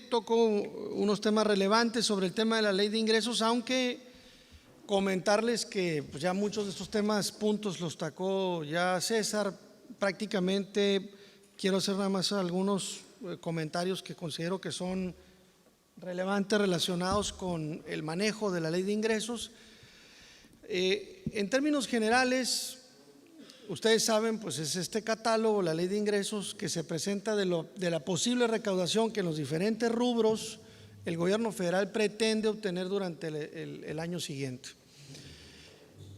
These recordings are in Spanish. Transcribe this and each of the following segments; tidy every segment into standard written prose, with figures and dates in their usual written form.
tocó unos temas relevantes sobre el tema de la ley de ingresos, aunque comentarles que pues, ya muchos de estos temas, puntos los tocó ya César. Prácticamente quiero hacer nada más algunos comentarios que considero que son relevantes relacionados con el manejo de la ley de ingresos. En términos generales, ustedes saben, pues es este catálogo, la ley de ingresos, que se presenta de la posible recaudación que en los diferentes rubros el gobierno federal pretende obtener durante el año siguiente.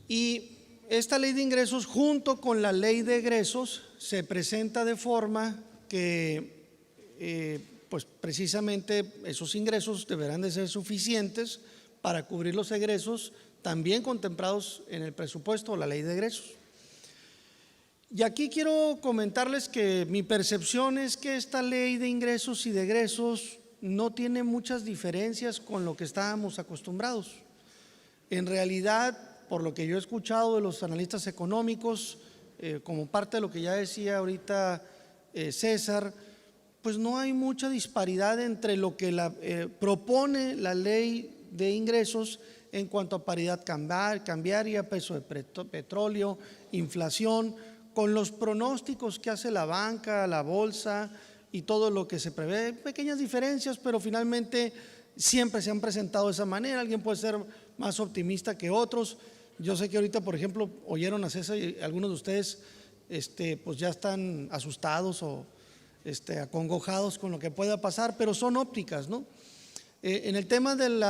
Y esta ley de ingresos, junto con la ley de egresos, se presenta de forma que pues precisamente esos ingresos deberán de ser suficientes para cubrir los egresos también contemplados en el presupuesto o la ley de egresos. Y aquí quiero comentarles que mi percepción es que esta ley de ingresos y de egresos no tiene muchas diferencias con lo que estábamos acostumbrados. En realidad, por lo que yo he escuchado de los analistas económicos, como parte de lo que ya decía ahorita César, pues no hay mucha disparidad entre lo que propone la ley de ingresos en cuanto a paridad cambiaria, peso de petróleo, inflación, con los pronósticos que hace la banca, la bolsa y todo lo que se prevé. Pequeñas diferencias, pero finalmente siempre se han presentado de esa manera. Alguien puede ser más optimista que otros. Yo sé que ahorita, por ejemplo, oyeron a César y algunos de ustedes pues ya están asustados o acongojados con lo que pueda pasar, pero son ópticas, ¿no? En el tema del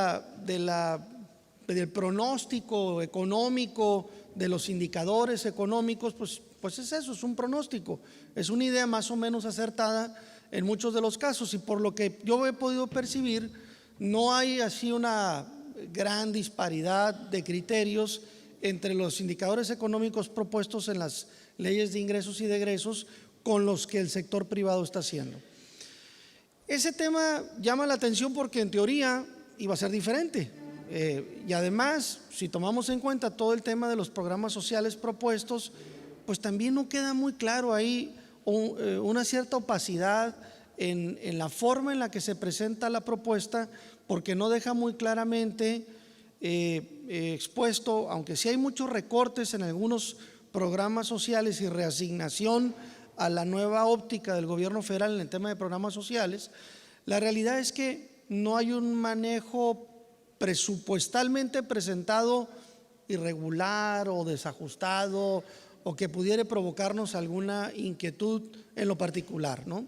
pronóstico económico, de los indicadores económicos, pues es eso, es un pronóstico, es una idea más o menos acertada en muchos de los casos, y por lo que yo he podido percibir, no hay así una gran disparidad de criterios entre los indicadores económicos propuestos en las leyes de ingresos y de egresos con los que el sector privado está haciendo. Ese tema llama la atención porque en teoría iba a ser diferente. Y además, si tomamos en cuenta todo el tema de los programas sociales propuestos, pues también no queda muy claro ahí una cierta opacidad en la forma en la que se presenta la propuesta, porque no deja muy claramente expuesto, aunque sí hay muchos recortes en algunos programas sociales y reasignación a la nueva óptica del gobierno federal en el tema de programas sociales, la realidad es que no hay un manejo presupuestalmente presentado irregular o desajustado o que pudiera provocarnos alguna inquietud en lo particular, ¿no?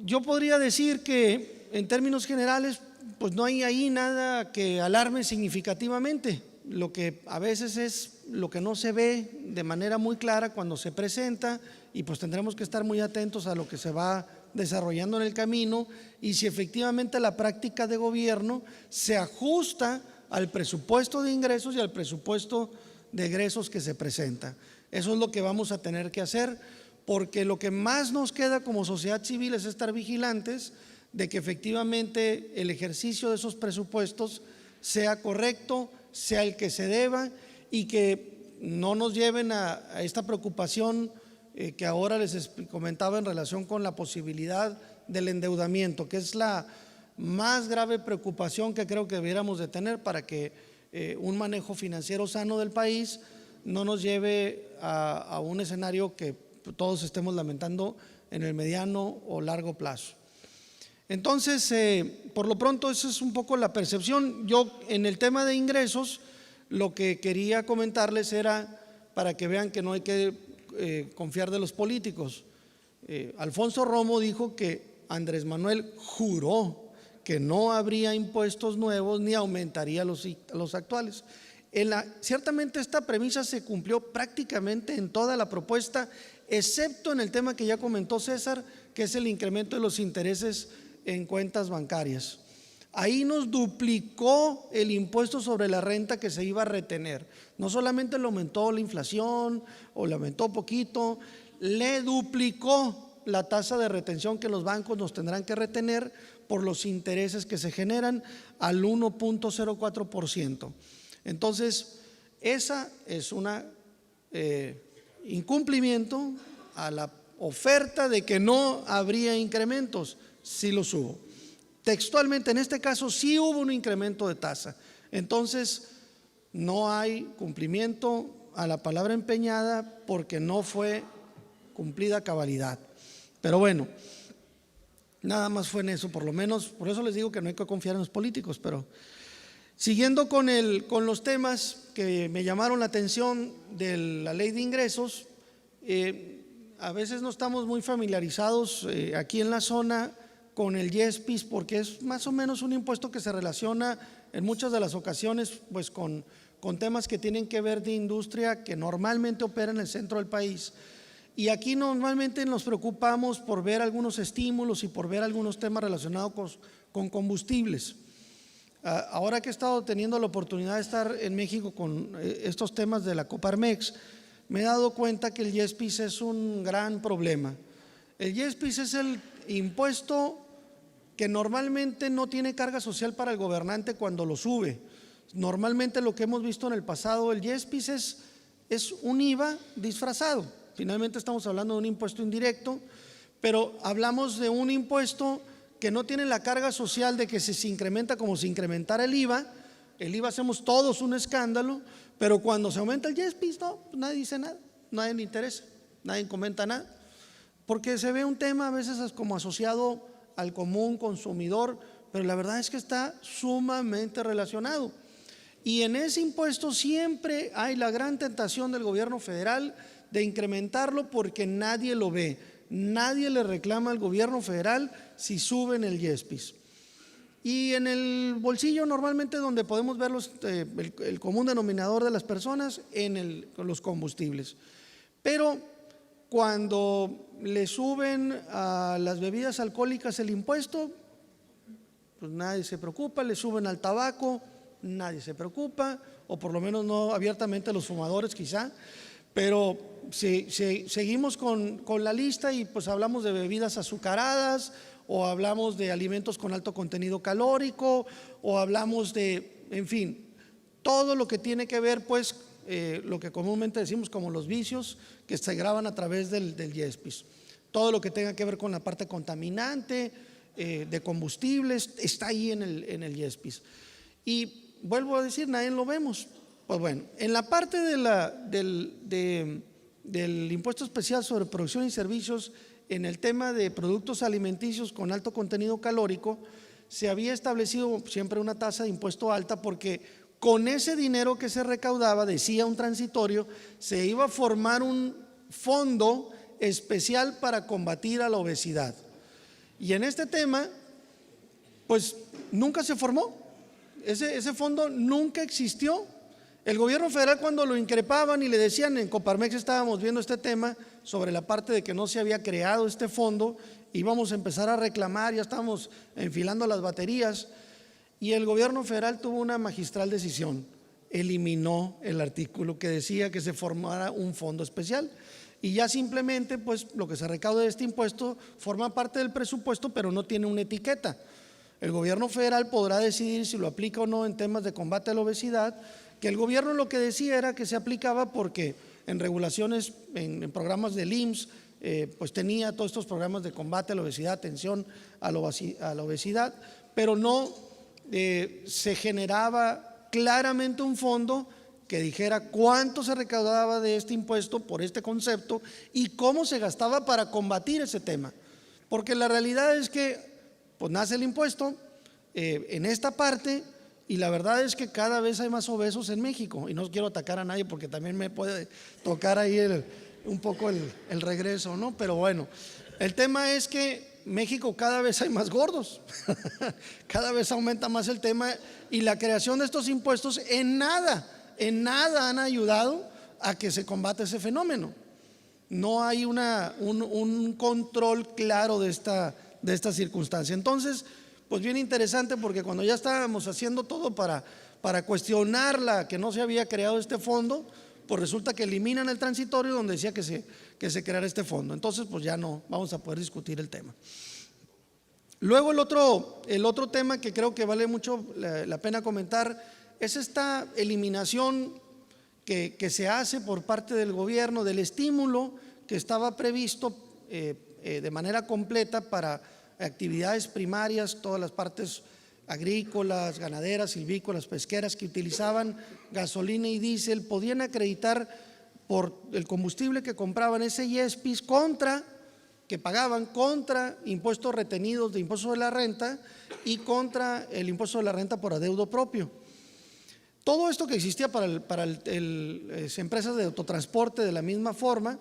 Yo podría decir que en términos generales pues no hay ahí nada que alarme significativamente. Lo que a veces es lo que no se ve de manera muy clara cuando se presenta, y pues tendremos que estar muy atentos a lo que se va desarrollando en el camino y si efectivamente la práctica de gobierno se ajusta al presupuesto de ingresos y al presupuesto de egresos que se presenta. Eso es lo que vamos a tener que hacer, porque lo que más nos queda como sociedad civil es estar vigilantes de que efectivamente el ejercicio de esos presupuestos sea correcto, sea el que se deba, y que no nos lleven a esta preocupación que ahora les comentaba en relación con la posibilidad del endeudamiento, que es la más grave preocupación que creo que debiéramos de tener para que un manejo financiero sano del país no nos lleve a un escenario que todos estemos lamentando en el mediano o largo plazo. Entonces, por lo pronto, esa es un poco la percepción. Yo en el tema de ingresos, lo que quería comentarles era para que vean que no hay que confiar de los políticos. Alfonso Romo dijo que Andrés Manuel juró que no habría impuestos nuevos ni aumentaría los actuales. Ciertamente esta premisa se cumplió prácticamente en toda la propuesta, excepto en el tema que ya comentó César, que es el incremento de los intereses en cuentas bancarias. Ahí nos duplicó el impuesto sobre la renta que se iba a retener. No solamente le aumentó la inflación o le aumentó poquito, le duplicó la tasa de retención que los bancos nos tendrán que retener por los intereses que se generan al 1.04%. Entonces, esa es un incumplimiento a oferta de que no habría incrementos. Sí los hubo. Textualmente, en este caso, sí hubo un incremento de tasa. Entonces, no hay cumplimiento a la palabra empeñada porque no fue cumplida a cabalidad. Pero bueno, nada más fue en eso, por lo menos. Por eso les digo que no hay que confiar en los políticos. Pero siguiendo con los temas que me llamaron la atención de la ley de ingresos, a veces no estamos muy familiarizados aquí en la zona con el YESPIS, porque es más o menos un impuesto que se relaciona en muchas de las ocasiones pues con temas que tienen que ver de industria que normalmente opera en el centro del país. Y aquí normalmente nos preocupamos por ver algunos estímulos y por ver algunos temas relacionados con combustibles. Ahora que he estado teniendo la oportunidad de estar en México con estos temas de la Coparmex, me he dado cuenta que el YESPIS es un gran problema. El YESPIS es el impuesto que normalmente no tiene carga social para el gobernante cuando lo sube. Normalmente lo que hemos visto en el pasado, el YESPIS es un IVA disfrazado. Finalmente estamos hablando de un impuesto indirecto, pero hablamos de un impuesto que no tiene la carga social de que se incrementa como si incrementara el IVA hacemos todos un escándalo, pero cuando se aumenta el YESPIS, no, nadie dice nada, nadie le interesa, nadie comenta nada, porque se ve un tema a veces como asociado al común consumidor, pero la verdad es que está sumamente relacionado. Y en ese impuesto siempre hay la gran tentación del gobierno federal de incrementarlo porque nadie lo ve, nadie le reclama al gobierno federal si suben el YESPIS. Y en el bolsillo normalmente donde podemos ver el común denominador de las personas con los combustibles. Pero cuando le suben a las bebidas alcohólicas el impuesto, pues nadie se preocupa. Le suben al tabaco, nadie se preocupa, o por lo menos no abiertamente los fumadores quizá. Pero seguimos con la lista y pues hablamos de bebidas azucaradas, o hablamos de alimentos con alto contenido calórico, o hablamos de, en fin, todo lo que tiene que ver pues lo que comúnmente decimos como los vicios que se graban a través del YESPIS. Todo lo que tenga que ver con la parte contaminante de combustibles está ahí en el YESPIS. Y vuelvo a decir, nadie lo vemos. Pues bueno, en la parte del impuesto especial sobre producción y servicios, en el tema de productos alimenticios con alto contenido calórico, se había establecido siempre una tasa de impuesto alta porque con ese dinero que se recaudaba, decía un transitorio, se iba a formar un fondo especial para combatir a la obesidad. Y en este tema, pues nunca se formó, ese fondo nunca existió. El gobierno federal, cuando lo increpaban y le decían, en Coparmex estábamos viendo este tema sobre la parte de que no se había creado este fondo, íbamos a empezar a reclamar, ya estábamos enfilando las baterías, y el gobierno federal tuvo una magistral decisión: eliminó el artículo que decía que se formara un fondo especial, y ya simplemente pues lo que se recauda de este impuesto forma parte del presupuesto, pero no tiene una etiqueta. El gobierno federal podrá decidir si lo aplica o no en temas de combate a la obesidad, que el gobierno lo que decía era que se aplicaba porque en regulaciones, en programas del IMSS, pues tenía todos estos programas de combate a la obesidad, atención a la obesidad, pero no se generaba claramente un fondo que dijera cuánto se recaudaba de este impuesto por este concepto y cómo se gastaba para combatir ese tema. Porque la realidad es que pues nace el impuesto en esta parte, y la verdad es que cada vez hay más obesos en México, y no quiero atacar a nadie porque también me puede tocar ahí un poco el regreso, ¿no? Pero bueno, el tema es que México cada vez hay más gordos, cada vez aumenta más el tema, y la creación de estos impuestos en nada han ayudado a que se combate ese fenómeno. No hay un control claro de esta circunstancia. Entonces, pues bien interesante, porque cuando ya estábamos haciendo todo para cuestionarla, que no se había creado este fondo, pues resulta que eliminan el transitorio donde decía que se creara este fondo. Entonces pues ya no vamos a poder discutir el tema. Luego el otro tema que creo que vale mucho la pena comentar es esta eliminación que se hace por parte del gobierno del estímulo que estaba previsto de manera completa para actividades primarias, todas las partes agrícolas, ganaderas, silvícolas, pesqueras que utilizaban gasolina y diésel, podían acreditar por el combustible que compraban ese IESPIS que pagaban contra impuestos retenidos de impuesto de la renta y contra el impuesto de la renta por adeudo propio. Todo esto que existía para las empresas de autotransporte de la misma forma,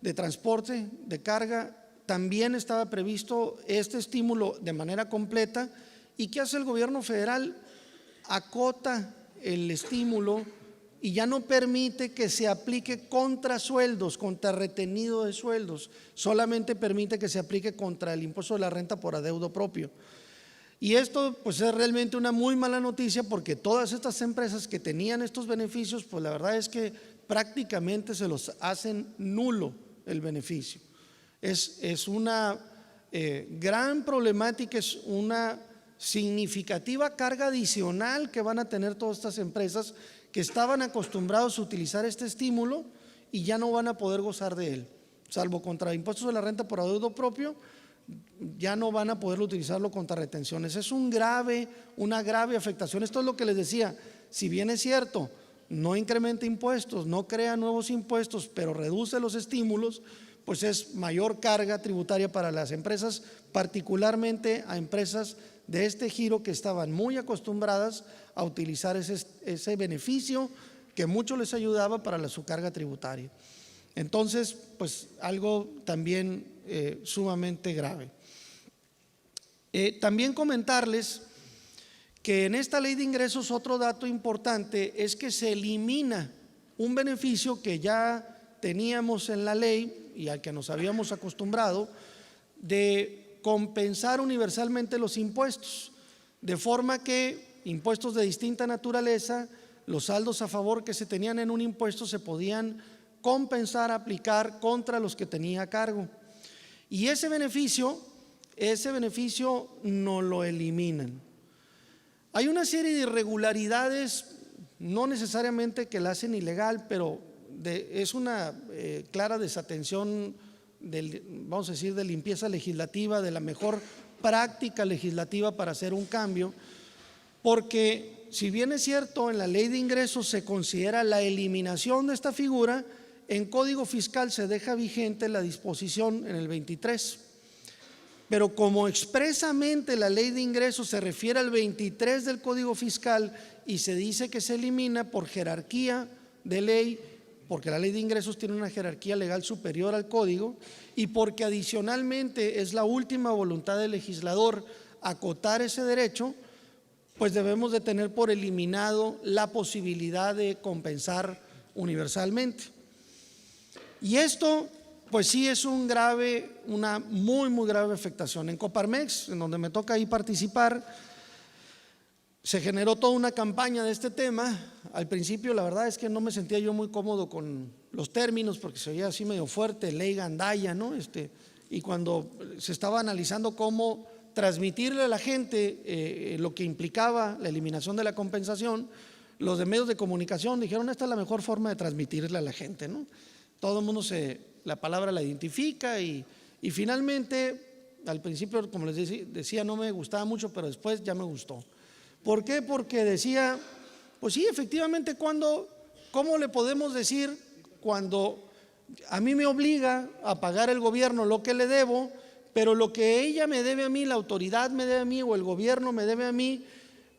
de transporte, de carga, también estaba previsto este estímulo de manera completa. ¿Y qué hace el gobierno federal? Acota el estímulo y ya no permite que se aplique contra sueldos, contra retenido de sueldos, solamente permite que se aplique contra el impuesto de la renta por adeudo propio. Y esto pues es realmente una muy mala noticia, porque todas estas empresas que tenían estos beneficios, pues la verdad es que prácticamente se los hacen nulo el beneficio. Es una gran problemática, es una significativa carga adicional que van a tener todas estas empresas que estaban acostumbrados a utilizar este estímulo y ya no van a poder gozar de él, salvo contra impuestos de la renta por adeudo propio. Ya no van a poder utilizarlo contra retenciones. Es una grave afectación. Esto es lo que les decía, si bien es cierto, no incrementa impuestos, no crea nuevos impuestos, pero reduce los estímulos, pues es mayor carga tributaria para las empresas, particularmente a empresas de este giro que estaban muy acostumbradas a utilizar ese beneficio que mucho les ayudaba para su carga tributaria. Entonces, pues algo también sumamente grave. También comentarles que en esta ley de ingresos otro dato importante es que se elimina un beneficio que ya teníamos en la ley y al que nos habíamos acostumbrado, de compensar universalmente los impuestos, de forma que impuestos de distinta naturaleza, los saldos a favor que se tenían en un impuesto se podían compensar, aplicar contra los que tenía a cargo. Y ese beneficio no lo eliminan. Hay una serie de irregularidades, no necesariamente que la hacen ilegal, pero es una clara desatención vamos a decir, de limpieza legislativa, de la mejor práctica legislativa para hacer un cambio, porque si bien es cierto en la ley de ingresos se considera la eliminación de esta figura, en Código Fiscal se deja vigente la disposición en el 23, pero como expresamente la ley de ingresos se refiere al 23 del Código Fiscal y se dice que se elimina por jerarquía de ley, porque la ley de ingresos tiene una jerarquía legal superior al código y porque adicionalmente es la última voluntad del legislador acotar ese derecho, pues debemos de tener por eliminado la posibilidad de compensar universalmente. Y esto pues sí es una muy grave afectación. En Coparmex, en donde me toca ahí participar, se generó toda una campaña de este tema. Al principio la verdad es que no me sentía yo muy cómodo con los términos, porque se oía así medio fuerte, ley gandalla, ¿no? Y cuando se estaba analizando cómo transmitirle a la gente lo que implicaba la eliminación de la compensación, los de medios de comunicación dijeron: esta es la mejor forma de transmitirle a la gente, ¿no? Todo el mundo la palabra la identifica y finalmente, al principio, como les decía, no me gustaba mucho, pero después ya me gustó. ¿Por qué? Porque decía, pues sí, efectivamente, ¿cómo le podemos decir cuando a mí me obliga a pagar el gobierno lo que le debo, pero lo que ella me debe a mí, la autoridad me debe a mí o el gobierno me debe a mí,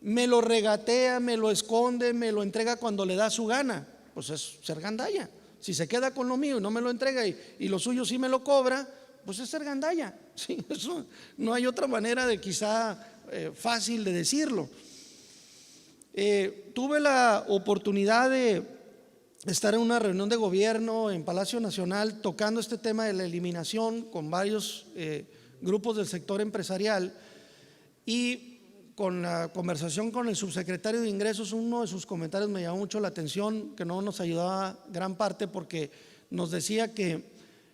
me lo regatea, me lo esconde, me lo entrega cuando le da su gana? Pues es ser gandalla. Si se queda con lo mío y no me lo entrega y lo suyo sí me lo cobra, pues es ser gandalla. Sí, eso no hay otra manera de quizá fácil de decirlo. Tuve la oportunidad de estar en una reunión de gobierno en Palacio Nacional tocando este tema de la eliminación con varios grupos del sector empresarial, y con la conversación con el subsecretario de Ingresos, uno de sus comentarios me llamó mucho la atención, que no nos ayudaba gran parte, porque nos decía que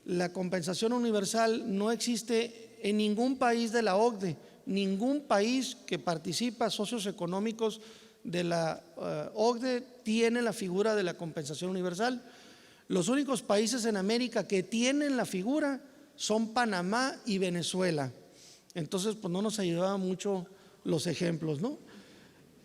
la compensación universal no existe en ningún país de la OCDE, ningún país que participa, socios económicos de la OCDE, tiene la figura de la compensación universal. Los únicos países en América que tienen la figura son Panamá y Venezuela. Entonces, pues no nos ayudaban mucho los ejemplos, ¿no?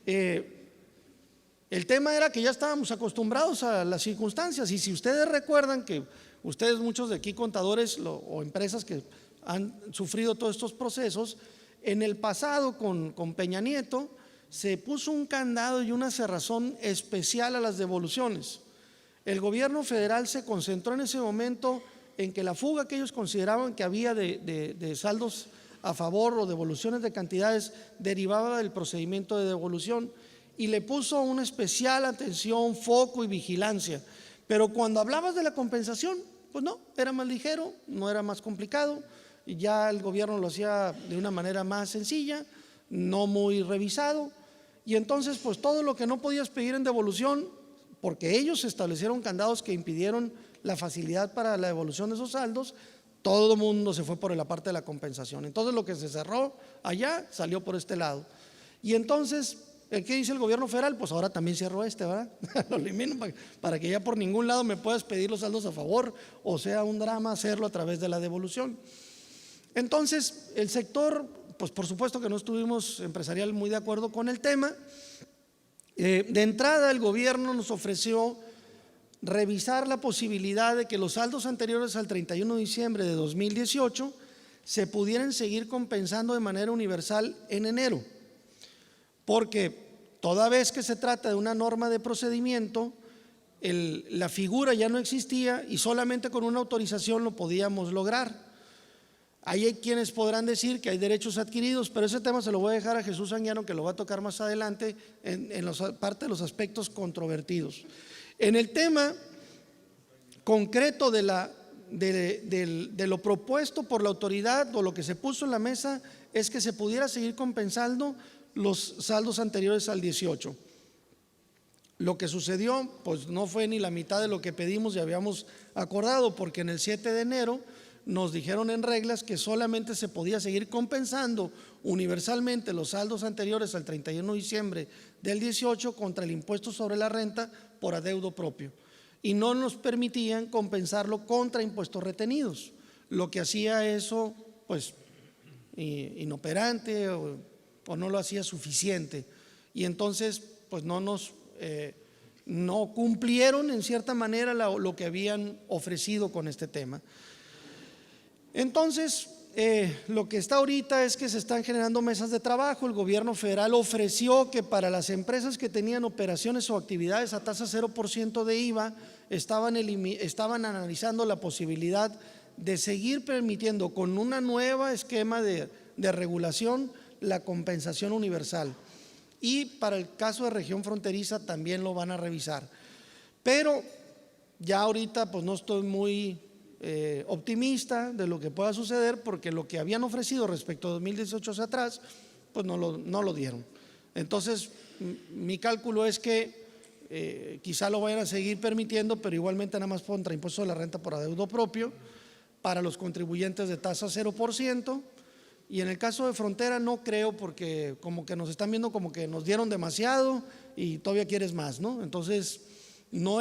El tema era que ya estábamos acostumbrados a las circunstancias, y si ustedes recuerdan que ustedes, muchos de aquí contadores o empresas que han sufrido todos estos procesos, en el pasado con Peña Nieto se puso un candado y una cerrazón especial a las devoluciones. El gobierno federal se concentró en ese momento en que la fuga que ellos consideraban que había de saldos a favor o devoluciones de cantidades derivaba del procedimiento de devolución, y le puso una especial atención, foco y vigilancia. Pero cuando hablabas de la compensación, pues no, era más ligero, no era más complicado, y ya el gobierno lo hacía de una manera más sencilla, no muy revisado. Y entonces, pues todo lo que no podías pedir en devolución, porque ellos establecieron candados que impidieron la facilidad para la devolución de esos saldos, todo el mundo se fue por la parte de la compensación. Entonces lo que se cerró allá salió por este lado. Y entonces, ¿qué dice el gobierno federal? Pues ahora también cierro ¿verdad? Lo elimino para que ya por ningún lado me puedas pedir los saldos a favor, o sea un drama hacerlo a través de la devolución. Entonces el sector, pues por supuesto que no estuvimos empresarial muy de acuerdo con el tema. De entrada el gobierno nos ofreció revisar la posibilidad de que los saldos anteriores al 31 de diciembre de 2018 se pudieran seguir compensando de manera universal en enero, porque toda vez que se trata de una norma de procedimiento, la figura ya no existía y solamente con una autorización lo podíamos lograr. Ahí hay quienes podrán decir que hay derechos adquiridos, pero ese tema se lo voy a dejar a Jesús Anguiano, que lo va a tocar más adelante en parte de los aspectos controvertidos. En el tema concreto de lo propuesto por la autoridad, o lo que se puso en la mesa, es que se pudiera seguir compensando los saldos anteriores al 18. Lo que sucedió, pues no fue ni la mitad de lo que pedimos y habíamos acordado, porque en el 7 de enero nos dijeron en reglas que solamente se podía seguir compensando universalmente los saldos anteriores al 31 de diciembre del 18 contra el impuesto sobre la renta por adeudo propio, y no nos permitían compensarlo contra impuestos retenidos, lo que hacía eso pues inoperante o no lo hacía suficiente, y entonces pues no cumplieron en cierta manera lo que habían ofrecido con este tema. Entonces lo que está ahorita es que se están generando mesas de trabajo. El gobierno federal ofreció que para las empresas que tenían operaciones o actividades a tasa 0% de IVA estaban analizando la posibilidad de seguir permitiendo con una nueva esquema de regulación la compensación universal, y para el caso de región fronteriza también lo van a revisar. Pero ya ahorita pues no estoy muy optimista de lo que pueda suceder, porque lo que habían ofrecido respecto a 2018 hacia atrás pues no lo dieron. Entonces mi cálculo es que quizá lo vayan a seguir permitiendo, pero igualmente nada más contra impuesto de la renta por adeudo propio para los contribuyentes de tasa 0%. Y en el caso de frontera no creo, porque como que nos están viendo como que nos dieron demasiado y todavía quieres más, ¿no? Entonces no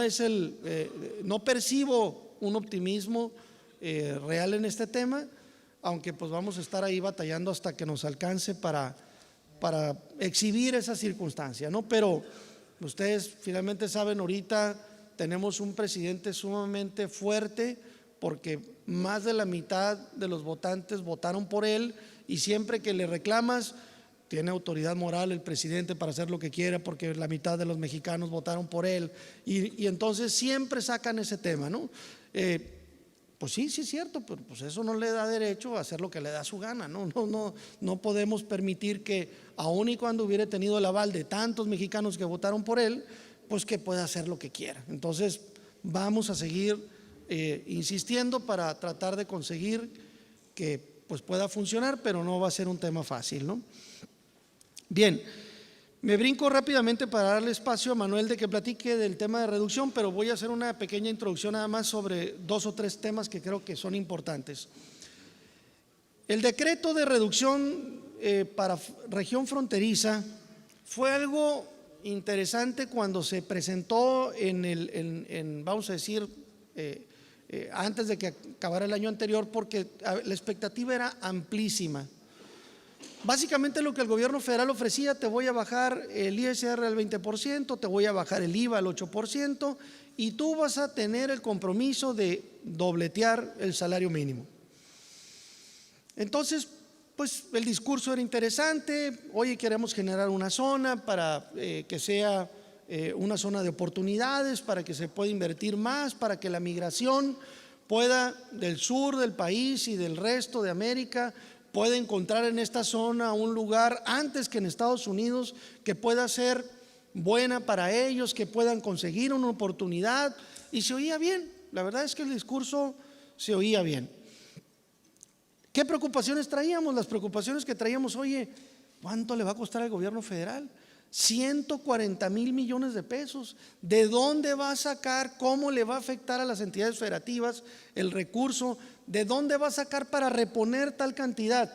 percibo un optimismo real en este tema, aunque pues vamos a estar ahí batallando hasta que nos alcance para exhibir esa circunstancia, ¿no? Pero ustedes finalmente saben, ahorita tenemos un presidente sumamente fuerte, porque más de la mitad de los votantes votaron por él, y siempre que le reclamas, tiene autoridad moral el presidente para hacer lo que quiera, porque la mitad de los mexicanos votaron por él, y entonces siempre sacan ese tema, ¿no? Pues sí es cierto, pero pues eso no le da derecho a hacer lo que le da su gana, ¿no? No podemos permitir que, aun y cuando hubiera tenido el aval de tantos mexicanos que votaron por él, pues que pueda hacer lo que quiera. Entonces vamos a seguir insistiendo para tratar de conseguir que pues pueda funcionar, pero no va a ser un tema fácil, ¿no? Bien, me brinco rápidamente para darle espacio a Manuel de que platique del tema de reducción, pero voy a hacer una pequeña introducción nada más sobre 2 o 3 temas que creo que son importantes. El decreto de reducción para región fronteriza fue algo interesante cuando se presentó vamos a decir, antes de que acabara el año anterior, porque la expectativa era amplísima. Básicamente lo que el gobierno federal ofrecía: te voy a bajar el ISR al 20%, te voy a bajar el IVA al 8% y tú vas a tener el compromiso de dobletear el salario mínimo. Entonces, pues el discurso era interesante: oye, queremos generar una zona para que sea una zona de oportunidades, para que se pueda invertir más, para que la migración pueda, del sur del país y del resto de América, puede encontrar en esta zona un lugar antes que en Estados Unidos, que pueda ser buena para ellos, que puedan conseguir una oportunidad. Y se oía bien, la verdad es que el discurso se oía bien. ¿Qué preocupaciones traíamos? Las preocupaciones que traíamos: oye, ¿cuánto le va a costar al gobierno federal? 140,000 millones de pesos. ¿De dónde va a sacar? ¿Cómo le va a afectar a las entidades federativas el recurso? ¿De dónde va a sacar para reponer tal cantidad?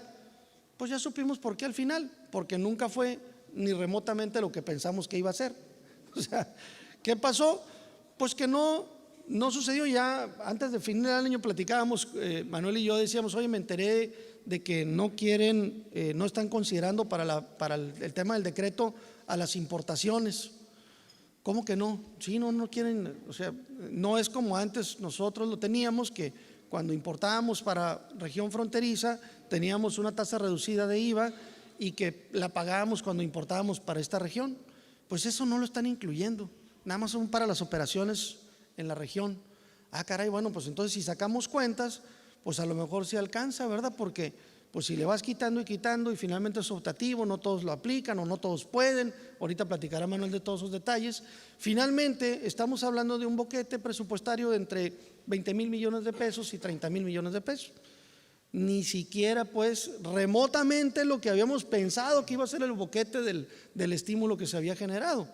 Pues ya supimos por qué al final: porque nunca fue ni remotamente lo que pensamos que iba a ser. O sea, ¿qué pasó? Pues que no sucedió. Ya antes de fin del año platicábamos, Manuel y yo decíamos: oye, me enteré de que no quieren, no están considerando para el tema del decreto a las importaciones. ¿Cómo que no? Sí, no quieren. O sea, no es como antes nosotros lo teníamos, que cuando importábamos para región fronteriza teníamos una tasa reducida de IVA y que la pagábamos cuando importábamos para esta región. Pues eso no lo están incluyendo, nada más son para las operaciones en la región. Ah, caray, bueno, pues entonces si sacamos cuentas, pues a lo mejor sí alcanza, ¿verdad? Porque pues si le vas quitando y finalmente es optativo, no todos lo aplican o no todos pueden. Ahorita platicará Manuel de todos esos detalles. Finalmente estamos hablando de un boquete presupuestario de entre 20,000 millones de pesos y 30,000 millones de pesos. Ni siquiera pues remotamente lo que habíamos pensado que iba a ser el boquete del estímulo que se había generado.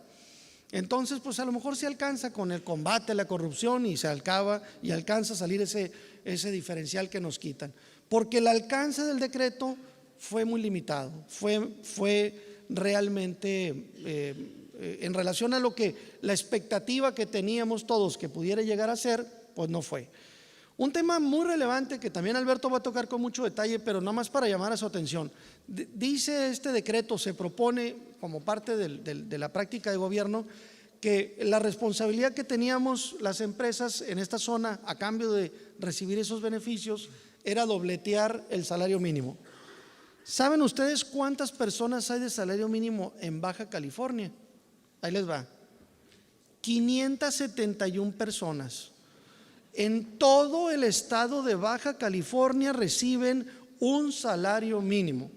Entonces pues a lo mejor se alcanza con el combate a la corrupción y alcanza a salir ese diferencial que nos quitan, porque el alcance del decreto fue muy limitado, fue realmente en relación a lo que la expectativa que teníamos todos que pudiera llegar a ser, pues no fue. Un tema muy relevante que también Alberto va a tocar con mucho detalle, pero nada más para llamar a su atención. Dice este decreto, se propone como parte de la práctica de gobierno, que la responsabilidad que teníamos las empresas en esta zona a cambio de recibir esos beneficios era dobletear el salario mínimo. ¿Saben ustedes cuántas personas hay de salario mínimo en Baja California? Ahí les va: 571 personas. En todo el estado de Baja California reciben un salario mínimo.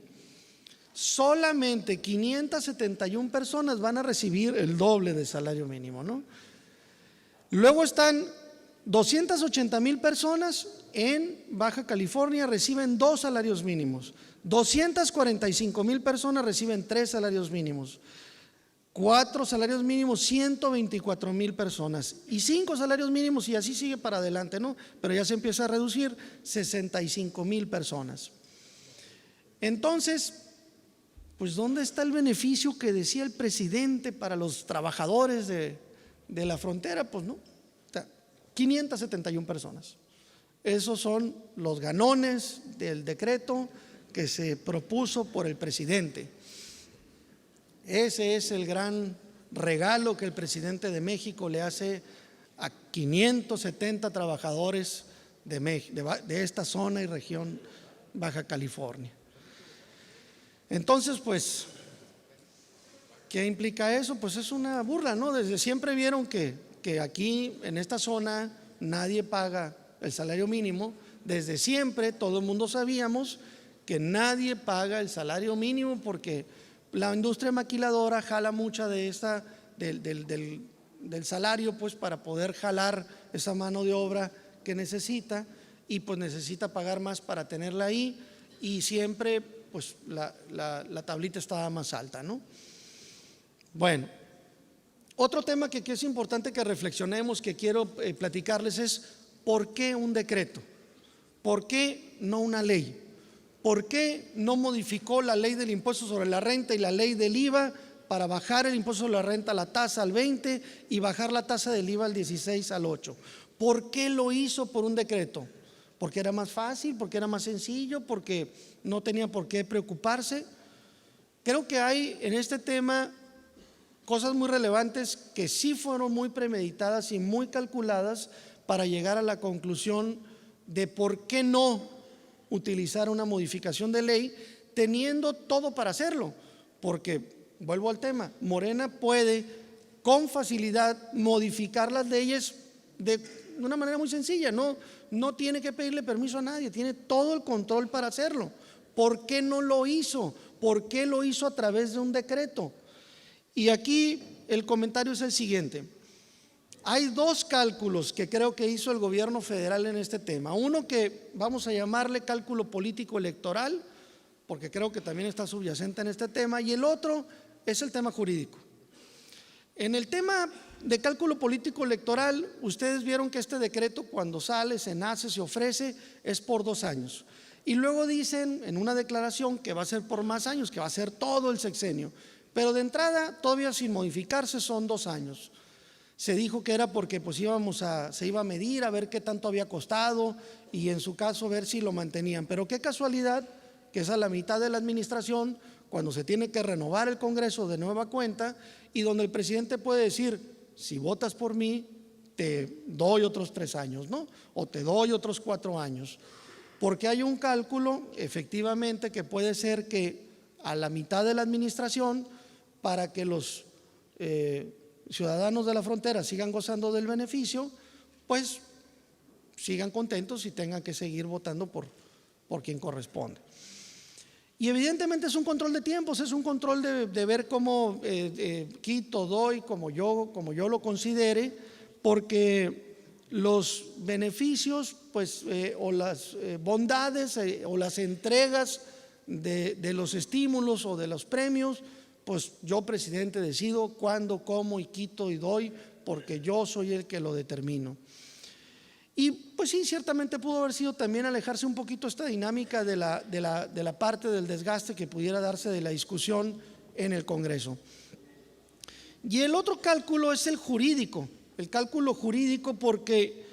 Solamente 571 personas van a recibir el doble de salario mínimo, ¿no? Luego están 280,000 personas en Baja California, reciben 2 salarios mínimos. 245,000 personas reciben 3 salarios mínimos. 4 salarios mínimos, 124,000 personas, y 5 salarios mínimos, y así sigue para adelante, ¿no? Pero ya se empieza a reducir, 65,000 personas. Entonces, pues ¿dónde está el beneficio que decía el presidente para los trabajadores de la frontera? Pues no, 571 personas. Esos son los ganones del decreto que se propuso por el presidente. Ese es el gran regalo que el presidente de México le hace a 570 trabajadores de esta zona y región Baja California. Entonces, pues, ¿qué implica eso? Pues es una burla, ¿no? Desde siempre vieron que aquí en esta zona nadie paga el salario mínimo. Desde siempre todo el mundo sabíamos que nadie paga el salario mínimo, porque la industria maquiladora jala mucha del salario, pues para poder jalar esa mano de obra que necesita, y pues necesita pagar más para tenerla ahí, y siempre pues la tablita estaba más alta, ¿no? Bueno, otro tema que es importante que reflexionemos, que quiero platicarles, es ¿por qué un decreto? ¿Por qué no una ley? ¿Por qué no modificó la ley del impuesto sobre la renta y la ley del IVA para bajar el impuesto sobre la renta, la tasa al 20, y bajar la tasa del IVA al 16 al 8? ¿Por qué lo hizo por un decreto? ¿Porque era más fácil? ¿Porque era más sencillo? ¿Porque no tenía por qué preocuparse? Creo que hay en este tema cosas muy relevantes que sí fueron muy premeditadas y muy calculadas para llegar a la conclusión de por qué no utilizar una modificación de ley teniendo todo para hacerlo. Porque, vuelvo al tema, Morena puede con facilidad modificar las leyes de una manera muy sencilla, no tiene que pedirle permiso a nadie, tiene todo el control para hacerlo. ¿Por qué no lo hizo? ¿Por qué lo hizo a través de un decreto? Y aquí el comentario es el siguiente: hay dos cálculos que creo que hizo el gobierno federal en este tema. Uno que vamos a llamarle cálculo político electoral, porque creo que también está subyacente en este tema, y el otro es el tema jurídico. En el tema de cálculo político electoral, ustedes vieron que este decreto, cuando sale, se nace, se ofrece, es por 2 años. Y luego dicen en una declaración que va a ser por más años, que va a ser todo el sexenio. Pero de entrada, todavía sin modificarse, son 2 años. Se dijo que era porque pues se iba a medir, a ver qué tanto había costado y en su caso ver si lo mantenían. Pero qué casualidad que es a la mitad de la administración, cuando se tiene que renovar el Congreso de nueva cuenta y donde el presidente puede decir: si votas por mí, te doy otros 3 años, ¿no? O te doy otros 4 años. Porque hay un cálculo, efectivamente, que puede ser que a la mitad de la administración, para que los ciudadanos de la frontera sigan gozando del beneficio, pues sigan contentos y tengan que seguir votando por quien corresponde. Y evidentemente es un control de tiempos, es un control de ver cómo quito, doy, como yo lo considere, porque los beneficios pues, o las bondades o las entregas de los estímulos o de los premios, pues yo, presidente, decido cuándo, cómo y quito y doy, porque yo soy el que lo determino. Y pues sí, ciertamente pudo haber sido también alejarse un poquito esta dinámica de la parte del desgaste que pudiera darse de la discusión en el Congreso. Y el otro cálculo es el jurídico, el cálculo jurídico, porque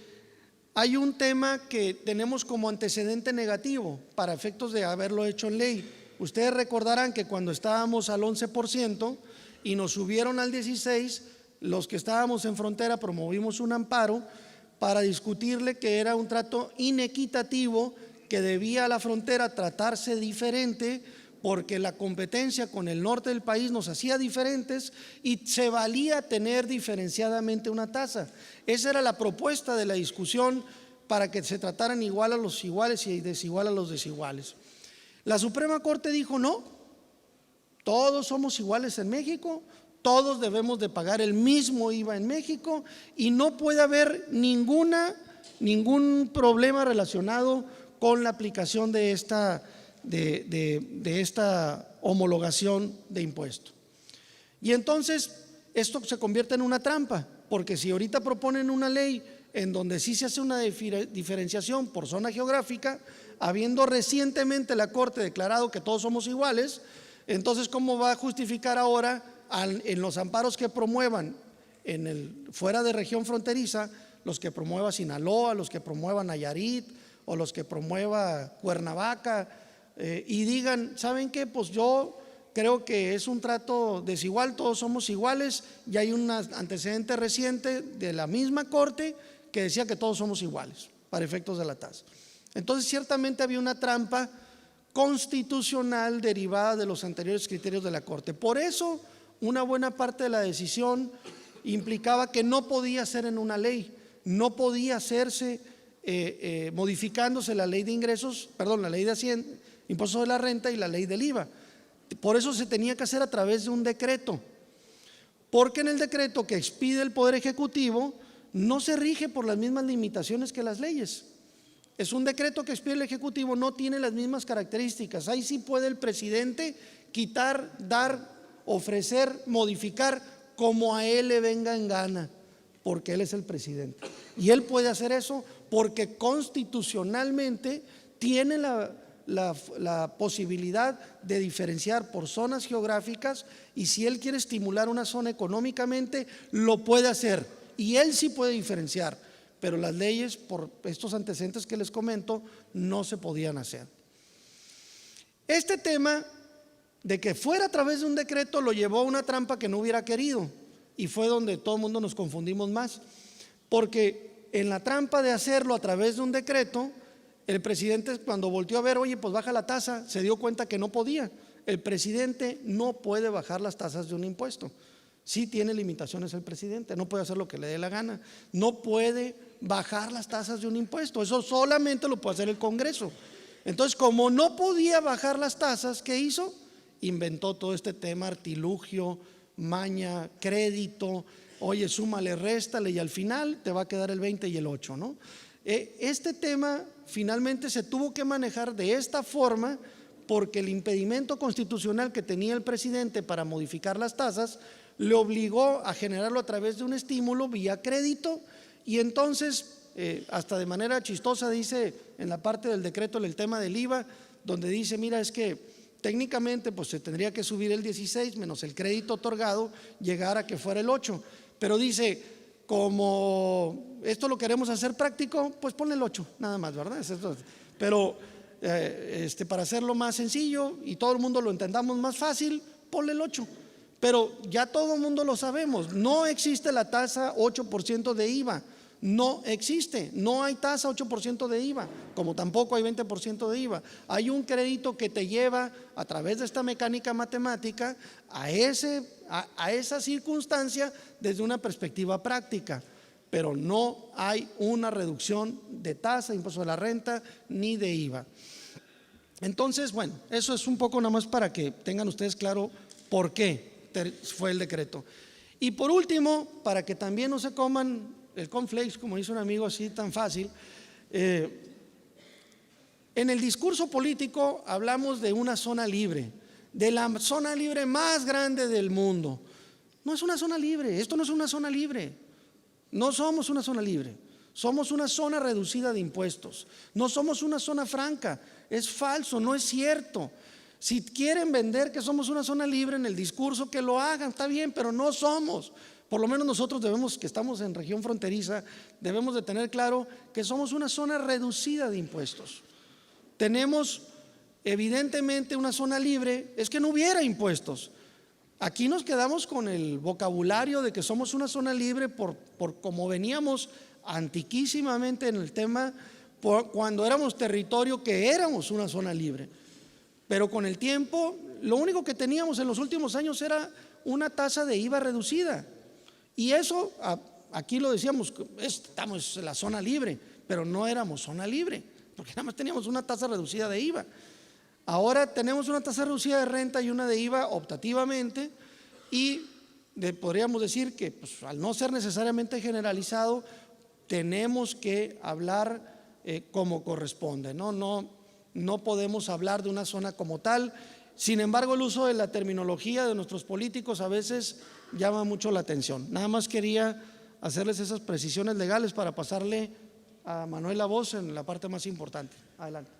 hay un tema que tenemos como antecedente negativo para efectos de haberlo hecho en ley. Ustedes recordarán que cuando estábamos al 11% y nos subieron al 16%, los que estábamos en frontera promovimos un amparo para discutirle que era un trato inequitativo, que debía a la frontera tratarse diferente porque la competencia con el norte del país nos hacía diferentes y se valía tener diferenciadamente una tasa. Esa era la propuesta de la discusión, para que se trataran igual a los iguales y desigual a los desiguales. La Suprema Corte dijo: no, todos somos iguales en México, todos debemos de pagar el mismo IVA en México y no puede haber ningún problema relacionado con la aplicación de esta homologación de impuesto. Y entonces esto se convierte en una trampa, porque si ahorita proponen una ley en donde sí se hace una diferenciación por zona geográfica, habiendo recientemente la Corte declarado que todos somos iguales, entonces ¿cómo va a justificar ahora en los amparos que promuevan fuera de región fronteriza, los que promueva Sinaloa, los que promueva Nayarit o los que promueva Cuernavaca, y digan: ¿saben qué? Pues yo creo que es un trato desigual, todos somos iguales, y hay un antecedente reciente de la misma Corte que decía que todos somos iguales para efectos de la tasa. Entonces ciertamente había una trampa constitucional derivada de los anteriores criterios de la Corte. Por eso una buena parte de la decisión implicaba que no podía ser en una ley, no podía hacerse modificándose la ley de ingresos, perdón, la ley de Hacienda, impuesto de la renta y la ley del IVA. Por eso se tenía que hacer a través de un decreto, porque en el decreto que expide el Poder Ejecutivo no se rige por las mismas limitaciones que las leyes. Es un decreto que expide el Ejecutivo, no tiene las mismas características. Ahí sí puede el presidente quitar, dar, ofrecer, modificar como a él le venga en gana, porque él es el presidente. Y él puede hacer eso porque constitucionalmente tiene la posibilidad de diferenciar por zonas geográficas, y si él quiere estimular una zona económicamente, lo puede hacer, y él sí puede diferenciar. pero las leyes, por estos antecedentes que les comento, no se podían hacer. Este tema de que fuera a través de un decreto lo llevó a una trampa que no hubiera querido, y fue donde todo el mundo nos confundimos más, porque en la trampa de hacerlo a través de un decreto, el presidente, cuando volteó a ver, oye, pues baja la tasa, se dio cuenta que no podía. El presidente no puede bajar las tasas de un impuesto. Sí tiene limitaciones el presidente, no puede hacer lo que le dé la gana, no puede bajar las tasas de un impuesto, eso solamente lo puede hacer el Congreso. Entonces, como no podía bajar las tasas, ¿qué hizo? Inventó todo este tema, artilugio, maña, crédito, oye, súmale, réstale y al final te va a quedar el 20 y el 8, ¿no? Este tema finalmente se tuvo que manejar de esta forma porque el impedimento constitucional que tenía el presidente para modificar las tasas le obligó a generarlo a través de un estímulo vía crédito, y entonces hasta de manera chistosa dice en la parte del decreto el tema del IVA, donde dice, mira, es que técnicamente pues se tendría que subir el 16 menos el crédito otorgado, llegar a que fuera el 8, pero dice, como esto lo queremos hacer práctico, pues ponle el 8 nada más, ¿verdad? Pero para hacerlo más sencillo y todo el mundo lo entendamos más fácil, ponle el 8. Pero ya todo el mundo lo sabemos, no existe la tasa 8% de IVA, no existe, no hay tasa 8% de IVA, como tampoco hay 20% de IVA. Hay un crédito que te lleva a través de esta mecánica matemática a esa circunstancia desde una perspectiva práctica, pero no hay una reducción de tasa, impuesto de la renta, ni de IVA. Entonces, bueno, eso es un poco nada más para que tengan ustedes claro por qué fue el decreto. Y por último, para que también no se coman el cornflakes, como dice un amigo así tan fácil, en el discurso político hablamos de una zona libre, de la zona libre más grande del mundo. No es una zona libre, esto no es una zona libre, no somos una zona libre, somos una zona reducida de impuestos, no somos una zona franca, es falso, no es cierto. Si quieren vender que somos una zona libre en el discurso, que lo hagan, está bien, pero no somos. Por lo menos nosotros debemos, que estamos en región fronteriza, debemos de tener claro que somos una zona reducida de impuestos. Tenemos evidentemente una zona libre, es que no hubiera impuestos. Aquí nos quedamos con el vocabulario de que somos una zona libre por como veníamos antiquísimamente en el tema, cuando éramos territorio que éramos una zona libre. Pero con el tiempo, lo único que teníamos en los últimos años era una tasa de IVA reducida. Y eso, aquí lo decíamos, estamos en la zona libre, pero no éramos zona libre, porque nada más teníamos una tasa reducida de IVA. Ahora tenemos una tasa reducida de renta y una de IVA optativamente, y podríamos decir que pues, al no ser necesariamente generalizado, tenemos que hablar como corresponde, no podemos hablar de una zona como tal. Sin embargo, el uso de la terminología de nuestros políticos a veces llama mucho la atención. Nada más quería hacerles esas precisiones legales para pasarle a Manuel la voz en la parte más importante. Adelante.